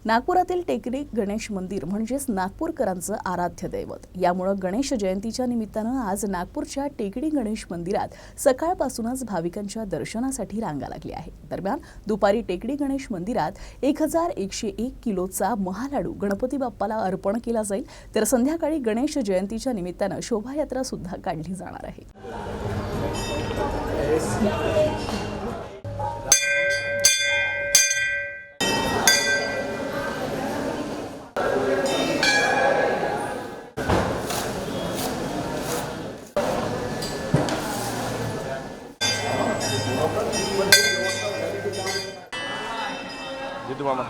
नागपुरातील टेकडी गणेश मंदिर म्हणजेच नागपूरकरांचं आराध्य दैवत। यामुळे गणेश जयंतीच्या निमित्तानं आज नागपूरच्या टेकडी गणेश मंदिरात सकाळपासूनच भाविकांच्या दर्शनासाठी रांगा लागल्या आहेत। दरम्यान दुपारी टेकडी गणेश मंदिरात 1101 किलोचा महालाडू गणपती बाप्पाला अर्पण केला जाईल, तर संध्याकाळी गणेश जयंतीच्या निमित्तानं शोभायात्रा सुद्धा काढली जाणार आहे। Gitu mama.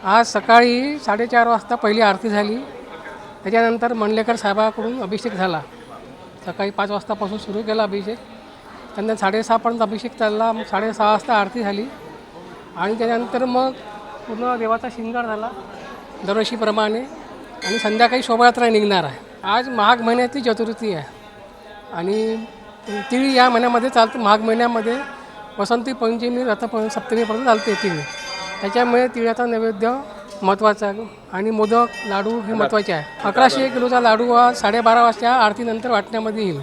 आज सकाळी 4:30 वाजता पहिली आरती झाली। त्याच्यानंतर मंडलेकर साहेबाकडून अभिषेक झाला। सकाळी 5 वाजतापासून सुरू केला अभिषेक। त्यानंतर 6:30 पर्यंत अभिषेक चालला। 6:30 वाजता आरती झाली आणि त्यानंतर मग पूर्ण देवाचा शृंगार झाला दरवर्षीप्रमाणे आणि संध्याकाळी शोभायात्रा निघणार आहे। आज माघ महिन्याची चतुर्थी आहे आणि तिळी या महिन्यामध्ये चालते। माघ महिन्यामध्ये वसंती पंचमी रथसप्तमीपर्यंत चालते तिळी। त्याच्यामुळे तिळाचा नैवेद्य महत्त्वाचा आहे आणि मोदक लाडू हे महत्त्वाचे आहे। 1101 किलोचा लाडू हा 12:30 वाजता आरतीनंतर वाटण्यामध्ये येईल।